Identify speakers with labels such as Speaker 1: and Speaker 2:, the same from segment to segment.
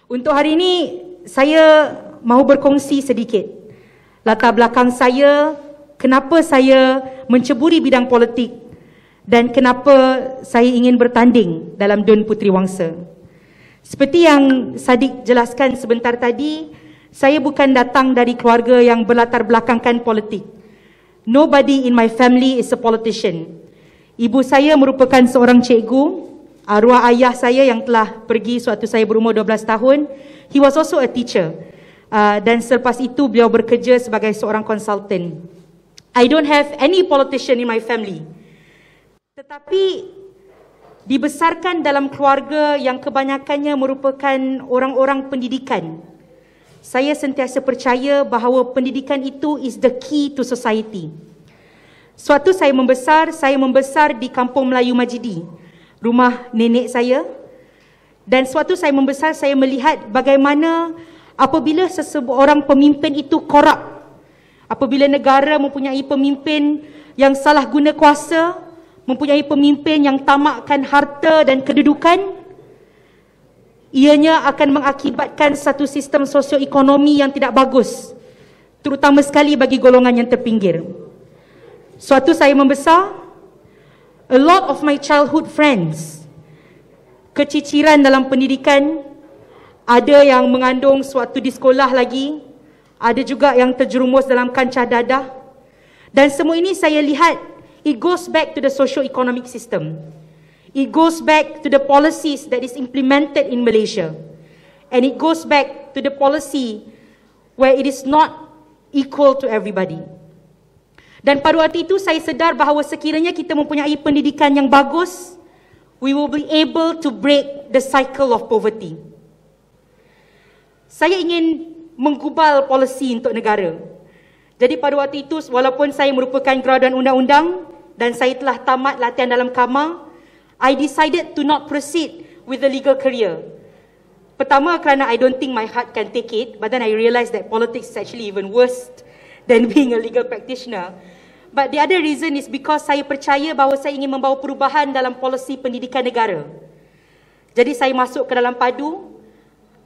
Speaker 1: Untuk hari ini, saya mahu berkongsi sedikit latar belakang saya, kenapa saya menceburi bidang politik dan kenapa saya ingin bertanding dalam Dun Puteri Wangsa. Seperti yang Sadiq jelaskan sebentar tadi, saya bukan datang dari keluarga yang berlatar belakangkan politik. Nobody in my family is a politician. Ibu saya merupakan seorang cikgu. Arwah ayah saya yang telah pergi sewaktu saya berumur 12 tahun, he was also a teacher. Dan selepas itu beliau bekerja sebagai seorang konsultan. I don't have any politician in my family. Tetapi dibesarkan dalam keluarga yang kebanyakannya merupakan orang-orang pendidikan. Saya sentiasa percaya bahawa pendidikan itu is the key to society. Sewaktu saya membesar di Kampung Melayu Majidi, rumah nenek saya. Dan sewaktu saya membesar, saya melihat bagaimana apabila seseorang pemimpin itu korup, apabila negara mempunyai pemimpin yang salah guna kuasa, mempunyai pemimpin yang tamakkan harta dan kedudukan, ianya akan mengakibatkan satu sistem sosioekonomi yang tidak bagus, terutama sekali bagi golongan yang terpinggir. Sewaktu saya membesar, a lot of my childhood friends, keciciran dalam pendidikan, ada yang mengandung sewaktu di sekolah lagi, ada juga yang terjerumus dalam kancah dadah. Dan semua ini saya lihat, it goes back to the socio-economic system. It goes back to the policies that is implemented in Malaysia. And it goes back to the policy where it is not equal to everybody. Dan pada waktu itu saya sedar bahawa sekiranya kita mempunyai pendidikan yang bagus, we will be able to break the cycle of poverty. Saya ingin menggubal polisi untuk negara. Jadi pada waktu itu, walaupun saya merupakan graduan undang-undang dan saya telah tamat latihan dalam KAMA, I decided to not proceed with the legal career. Pertama, kerana I don't think my heart can take it, but then I realised that politics is actually even worse than being a legal practitioner. But the other reason is because saya percaya bahawa saya ingin membawa perubahan dalam polisi pendidikan negara. Jadi saya masuk ke dalam PADU.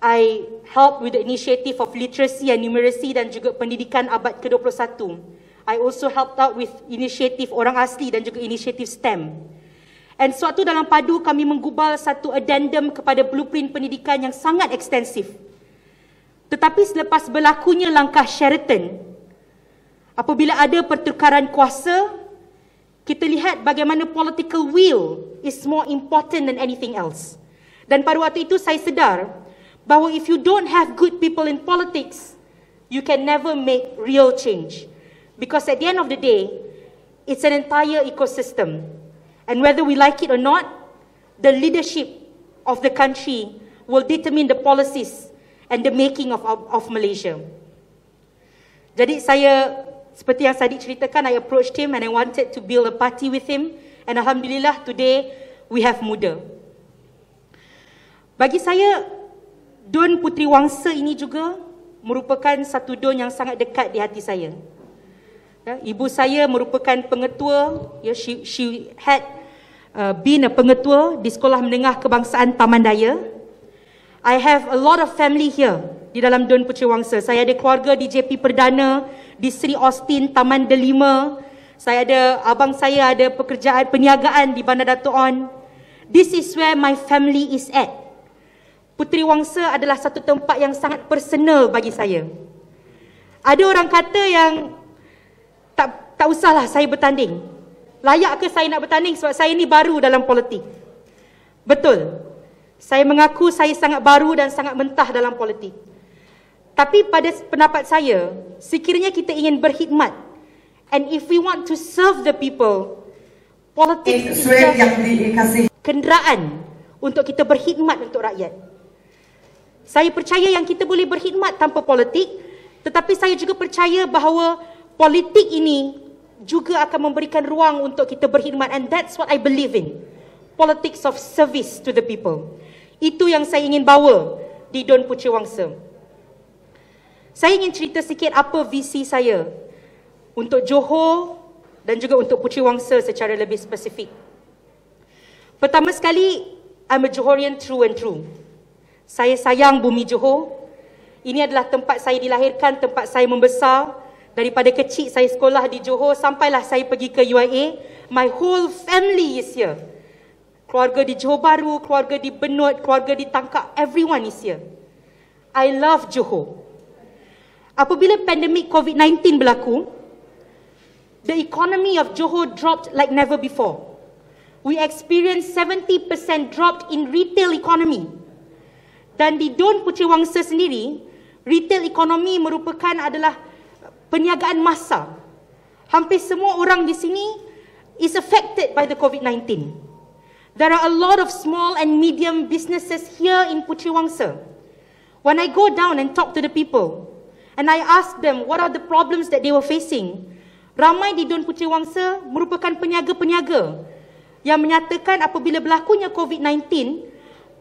Speaker 1: I help with the initiative of literacy and numeracy dan juga pendidikan abad ke-21. I also helped out with inisiatif orang asli dan juga inisiatif STEM. And suatu dalam PADU kami menggubal satu addendum kepada blueprint pendidikan yang sangat ekstensif. Tetapi selepas berlakunya langkah Sheraton, apabila ada pertukaran kuasa, kita lihat bagaimana political will is more important than anything else. Dan pada waktu itu saya sedar bahawa if you don't have good people in politics, you can never make real change. Because at the end of the day, it's an entire ecosystem. And whether we like it or not, the leadership of the country will determine the policies and the making of Malaysia. Jadi saya, seperti yang Sadiq ceritakan, I approached him and I wanted to build a party with him. And Alhamdulillah, today we have Muda. Bagi saya, Dun Puteri Wangsa ini juga merupakan satu dun yang sangat dekat di hati saya. Ibu saya merupakan pengetua, she had been a pengetua di Sekolah Menengah Kebangsaan Taman Daya. I have a lot of family here di dalam Dun Puteri Wangsa. Saya ada keluarga di JP Perdana, di Sri Austin, Taman Delima. Saya ada, abang saya ada pekerjaan perniagaan di Bandar Dato' On. This is where my family is at. Puteri Wangsa adalah satu tempat yang sangat personal bagi saya. Ada orang kata yang tak usahlah saya bertanding. Layak ke saya nak bertanding sebab saya ni baru dalam politik? Betul. Saya mengaku saya sangat baru dan sangat mentah dalam politik. Tapi pada pendapat saya, sekiranya kita ingin berkhidmat, and if we want to serve the people, politik is just kenderaan untuk kita berkhidmat untuk rakyat. Saya percaya yang kita boleh berkhidmat tanpa politik, tetapi saya juga percaya bahawa politik ini juga akan memberikan ruang untuk kita berkhidmat, and that's what I believe in. Politics of service to the people. Itu yang saya ingin bawa di Dun Puteri Wangsa. Saya ingin cerita sikit apa visi saya untuk Johor dan juga untuk Puteri Wangsa secara lebih spesifik. Pertama sekali, I'm a Johorian through and through. Saya sayang bumi Johor. Ini adalah tempat saya dilahirkan, tempat saya membesar. Daripada kecil saya sekolah di Johor sampailah saya pergi ke UIA. My whole family is here. Keluarga di Johor Bahru, keluarga di Benut, keluarga di Tangkak, everyone is here. I love Johor. Apabila pandemik COVID-19 berlaku, the economy of Johor dropped like never before. We experienced 70% drop in retail economy. Dan di Don Puteri Wangsa sendiri, retail economy merupakan adalah perniagaan massa. Hampir semua orang di sini is affected by the COVID-19. There are a lot of small and medium businesses here in Puteri Wangsa. When I go down and talk to the people, and I ask them what are the problems that they were facing, ramai di Don Puteri Wangsa merupakan peniaga-peniaga yang menyatakan apabila berlakunya COVID-19,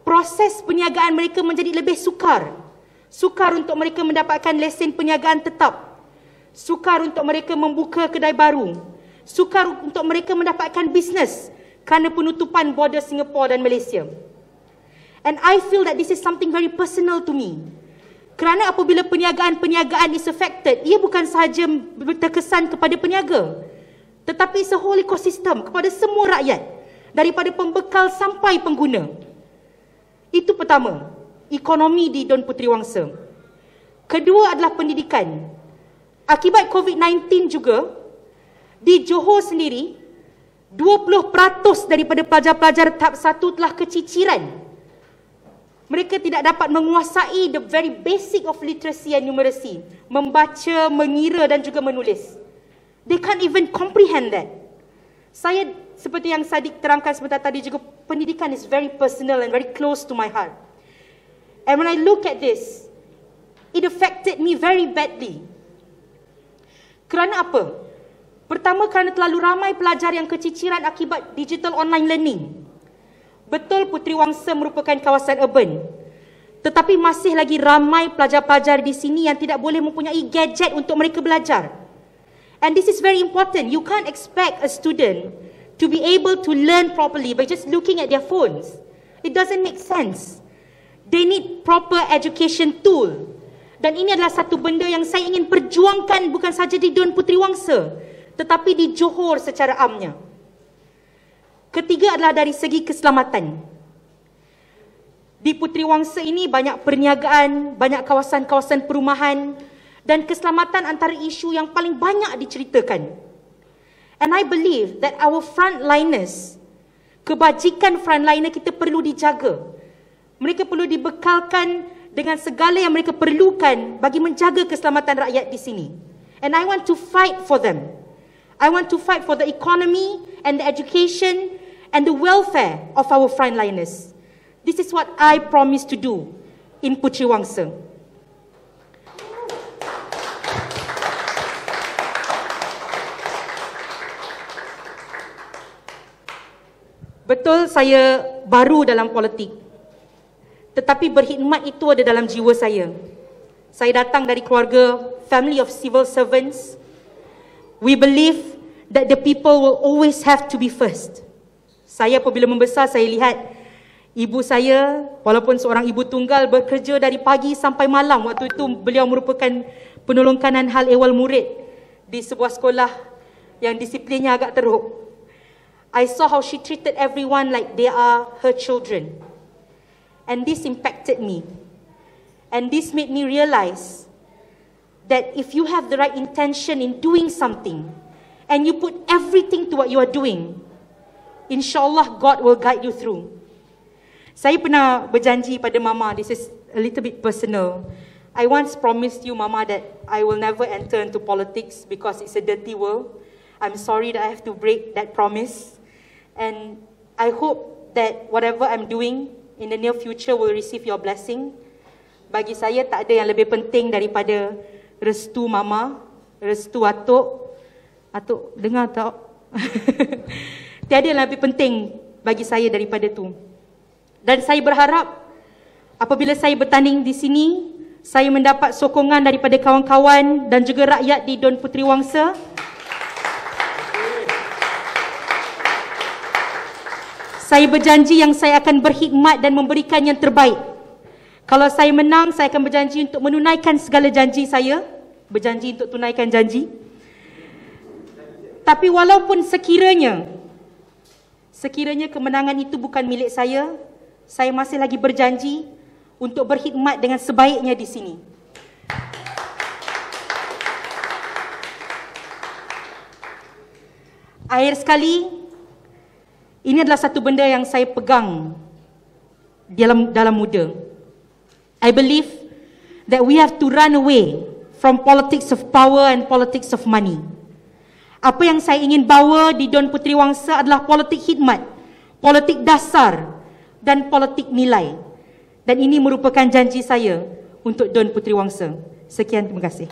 Speaker 1: proses perniagaan mereka menjadi lebih sukar. Sukar untuk mereka mendapatkan lesen perniagaan tetap. Sukar untuk mereka membuka kedai baru. Sukar untuk mereka mendapatkan bisnes kerana penutupan border Singapura dan Malaysia. And I feel that this is something very personal to me. Kerana apabila perniagaan-perniagaan is affected, ia bukan sahaja terkesan kepada peniaga, tetapi it's a whole ecosystem kepada semua rakyat, daripada pembekal sampai pengguna. Itu pertama, ekonomi di Don Puteri Wangsa. Kedua adalah pendidikan. Akibat COVID-19 juga, di Johor sendiri, 20% daripada pelajar-pelajar tahap 1 telah keciciran. Mereka tidak dapat menguasai the very basic of literacy and numeracy. Membaca, mengira dan juga menulis. They can't even comprehend that. Saya, seperti yang Sadiq terangkan sebentar tadi juga, pendidikan is very personal and very close to my heart. And when I look at this, it affected me very badly. Kerana apa? Pertama, kerana terlalu ramai pelajar yang keciciran akibat digital online learning. Betul Puteri Wangsa merupakan kawasan urban, tetapi masih lagi ramai pelajar-pelajar di sini yang tidak boleh mempunyai gadget untuk mereka belajar. And this is very important. You can't expect a student to be able to learn properly by just looking at their phones. It doesn't make sense. They need proper education tool. Dan ini adalah satu benda yang saya ingin perjuangkan bukan saja di Don Puteri Wangsa, tetapi di Johor secara amnya. Ketiga adalah dari segi keselamatan. Di Puteri Wangsa ini banyak perniagaan, banyak kawasan-kawasan perumahan, dan keselamatan antara isu yang paling banyak diceritakan. And I believe that our frontliners, kebajikan frontliner kita perlu dijaga. Mereka perlu dibekalkan dengan segala yang mereka perlukan bagi menjaga keselamatan rakyat di sini. And I want to fight for them. I want to fight for the economy and the education and the welfare of our frontliners. This is what I promise to do in Puteri Wangsa. Betul saya baru dalam politik, tetapi berkhidmat itu ada dalam jiwa saya. Saya datang dari keluarga family of civil servants. We believe that the people will always have to be first. Saya apabila membesar, saya lihat ibu saya, walaupun seorang ibu tunggal, bekerja dari pagi sampai malam. Waktu itu beliau merupakan penolong kanan hal ehwal murid di sebuah sekolah yang disiplinnya agak teruk. I saw how she treated everyone like they are her children. And this impacted me. And this made me realize that if you have the right intention in doing something, and you put everything to what you are doing, insyaAllah God will guide you through. Saya pernah berjanji pada Mama, this is a little bit personal. I once promised you, Mama, that I will never enter into politics because it's a dirty world. I'm sorry that I have to break that promise. And I hope that whatever I'm doing in the near future will receive your blessing. Bagi saya tak ada yang lebih penting daripada restu Mama, restu Atuk. Atuk dengar tak? Tiada yang lebih penting bagi saya daripada itu. Dan saya berharap apabila saya bertanding di sini, saya mendapat sokongan daripada kawan-kawan dan juga rakyat di Don Puteri Wangsa. Saya berjanji yang saya akan berkhidmat dan memberikan yang terbaik. Kalau saya menang, saya akan berjanji untuk menunaikan segala janji saya. Berjanji untuk tunaikan janji. Tapi walaupun sekiranya kemenangan itu bukan milik saya masih lagi berjanji untuk berkhidmat dengan sebaiknya di sini. Akhir sekali, ini adalah satu benda yang saya pegang dalam muda. I believe that we have to run away from politics of power and politics of money. Apa yang saya ingin bawa di Don Puteri Wangsa adalah politik khidmat, politik dasar dan politik nilai. Dan ini merupakan janji saya untuk Don Puteri Wangsa. Sekian, terima kasih.